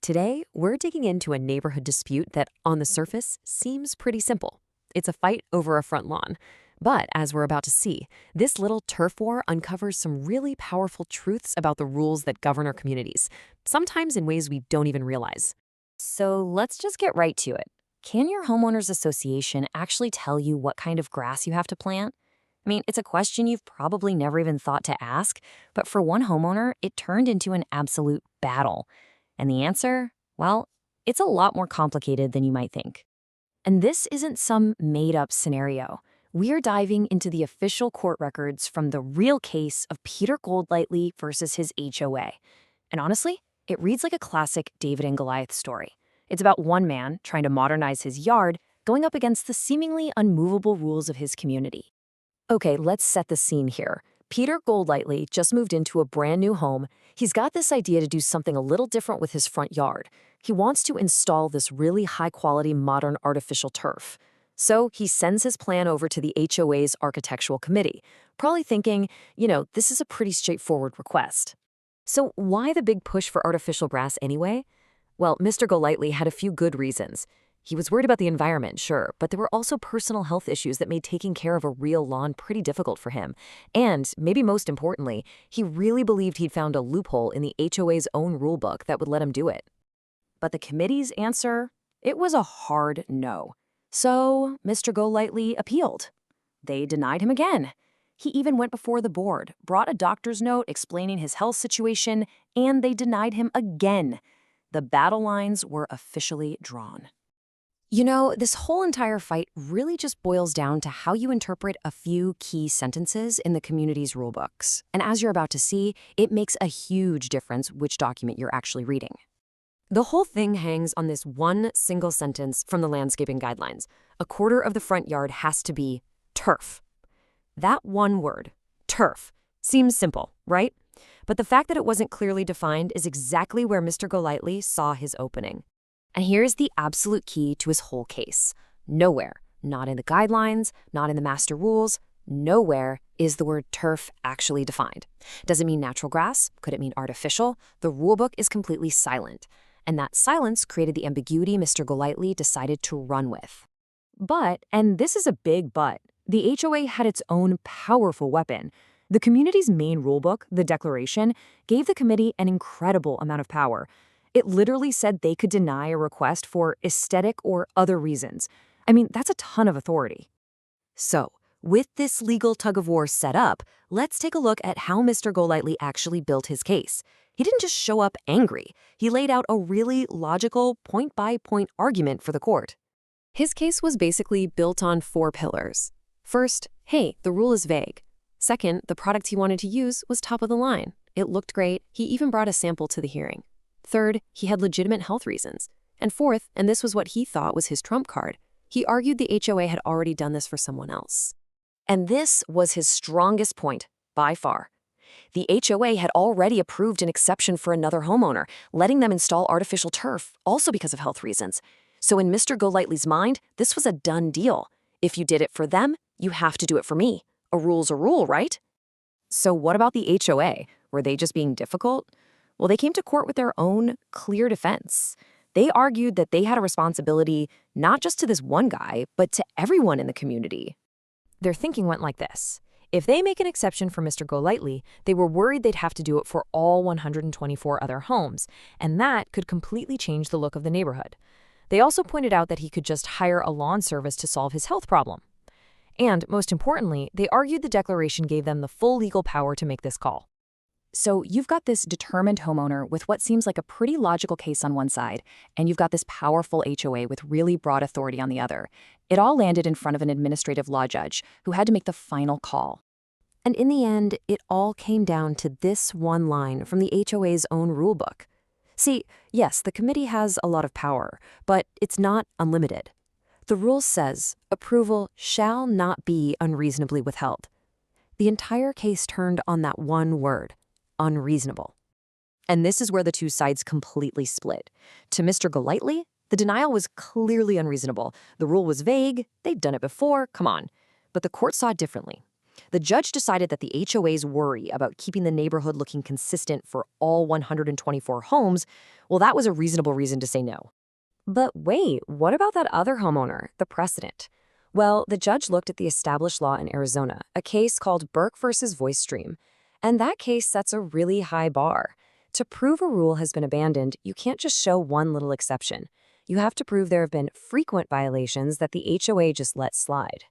Today, we're digging into a neighborhood dispute that, on the surface, seems pretty simple. It's a fight over a front lawn. But, as we're about to see, this little turf war uncovers some really powerful truths about the rules that govern our communities, sometimes in ways we don't even realize. So let's just get right to it. Can your homeowners association actually tell you what kind of grass you have to plant? I mean, it's a question you've probably never even thought to ask, but for one homeowner, it turned into an absolute battle. And the answer? Well, it's a lot more complicated than you might think. And this isn't some made-up scenario. We're diving into the official court records from the real case of Peter Golightly versus his HOA. And honestly, it reads like a classic David and Goliath story. It's about one man trying to modernize his yard, going up against the seemingly unmovable rules of his community. Okay, let's set the scene here. Peter Golightly just moved into a brand new home. He's got this idea to do something a little different with his front yard. He wants to install this really high-quality modern artificial turf. So he sends his plan over to the HOA's architectural committee, probably thinking, this is a pretty straightforward request. So why the big push for artificial grass anyway? Well, Mr. Golightly had a few good reasons. He was worried about the environment, sure, but there were also personal health issues that made taking care of a real lawn pretty difficult for him. And, maybe most importantly, he really believed he'd found a loophole in the HOA's own rulebook that would let him do it. But the committee's answer? It was a hard no. So, Mr. Golightly appealed. They denied him again. He even went before the board, brought a doctor's note explaining his health situation, and they denied him again. The battle lines were officially drawn. This whole entire fight really just boils down to how you interpret a few key sentences in the community's rulebooks. And as you're about to see, it makes a huge difference which document you're actually reading. The whole thing hangs on this one single sentence from the landscaping guidelines. A quarter of the front yard has to be turf. That one word, turf, seems simple, right? But the fact that it wasn't clearly defined is exactly where Mr. Golightly saw his opening. And here's the absolute key to his whole case. Nowhere, not in the guidelines, not in the master rules, nowhere is the word turf actually defined. Does it mean natural grass? Could it mean artificial? The rulebook is completely silent. And that silence created the ambiguity Mr. Golightly decided to run with. But, and this is a big but, the HOA had its own powerful weapon. The community's main rulebook, the Declaration, gave the committee an incredible amount of power. It literally said they could deny a request for aesthetic or other reasons. I mean, that's a ton of authority. So, with this legal tug-of-war set up, let's take a look at how Mr. Golightly actually built his case. He didn't just show up angry. He laid out a really logical, point-by-point argument for the court. His case was basically built on 4 pillars. First, hey, the rule is vague. Second, the product he wanted to use was top of the line. It looked great. He even brought a sample to the hearing. Third, he had legitimate health reasons. And fourth, and this was what he thought was his trump card, he argued the HOA had already done this for someone else. And this was his strongest point, by far. The HOA had already approved an exception for another homeowner, letting them install artificial turf, also because of health reasons. So in Mr. Golightly's mind, this was a done deal. If you did it for them, you have to do it for me. A rule's a rule, right? So what about the HOA? Were they just being difficult? Well, they came to court with their own clear defense. They argued that they had a responsibility not just to this one guy, but to everyone in the community. Their thinking went like this. If they make an exception for Mr. Golightly, they were worried they'd have to do it for all 124 other homes, and that could completely change the look of the neighborhood. They also pointed out that he could just hire a lawn service to solve his health problem. And, most importantly, they argued the declaration gave them the full legal power to make this call. So you've got this determined homeowner with what seems like a pretty logical case on one side, and you've got this powerful HOA with really broad authority on the other. It all landed in front of an administrative law judge who had to make the final call. And in the end, it all came down to this one line from the HOA's own rulebook. See, yes, the committee has a lot of power, but it's not unlimited. The rule says, approval shall not be unreasonably withheld. The entire case turned on that one word. Unreasonable. And this is where the two sides completely split. To Mr. Golightly, the denial was clearly unreasonable. The rule was vague. They'd done it before. Come on. But the court saw it differently. The judge decided that the HOA's worry about keeping the neighborhood looking consistent for all 124 homes, well, that was a reasonable reason to say no. But wait, what about that other homeowner, the precedent? Well, the judge looked at the established law in Arizona, a case called Burke versus Voice Stream, and that case sets a really high bar. To prove a rule has been abandoned, you can't just show one little exception. You have to prove there have been frequent violations that the HOA just let slide.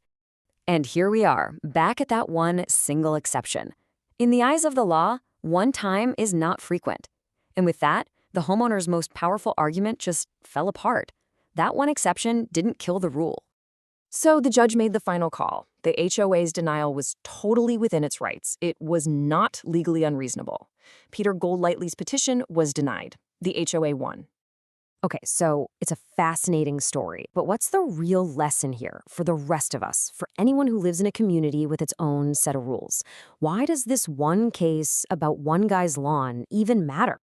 And here we are, back at that one single exception. In the eyes of the law, one time is not frequent. And with that, the homeowner's most powerful argument just fell apart. That one exception didn't kill the rule. So the judge made the final call. The HOA's denial was totally within its rights. It was not legally unreasonable. Peter Golightly's petition was denied. The HOA won. Okay, so it's a fascinating story, but what's the real lesson here for the rest of us, for anyone who lives in a community with its own set of rules? Why does this one case about one guy's lawn even matter?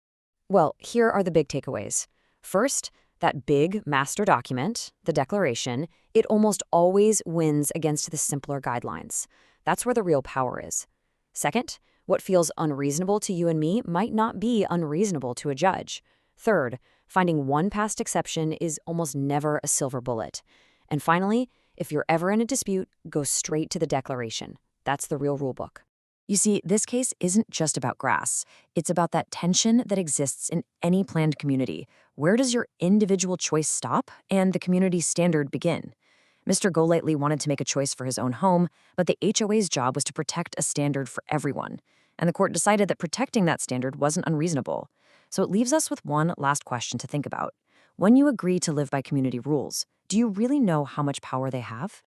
Well, here are the big takeaways. First, that big master document, the declaration, it almost always wins against the simpler guidelines. That's where the real power is. Second, what feels unreasonable to you and me might not be unreasonable to a judge. Third, finding one past exception is almost never a silver bullet. And finally, if you're ever in a dispute, go straight to the declaration. That's the real rule book. You see, this case isn't just about grass. It's about that tension that exists in any planned community. Where does your individual choice stop and the community standard begin? Mr. Golightly wanted to make a choice for his own home, but the HOA's job was to protect a standard for everyone. And the court decided that protecting that standard wasn't unreasonable. So it leaves us with one last question to think about. When you agree to live by community rules, do you really know how much power they have?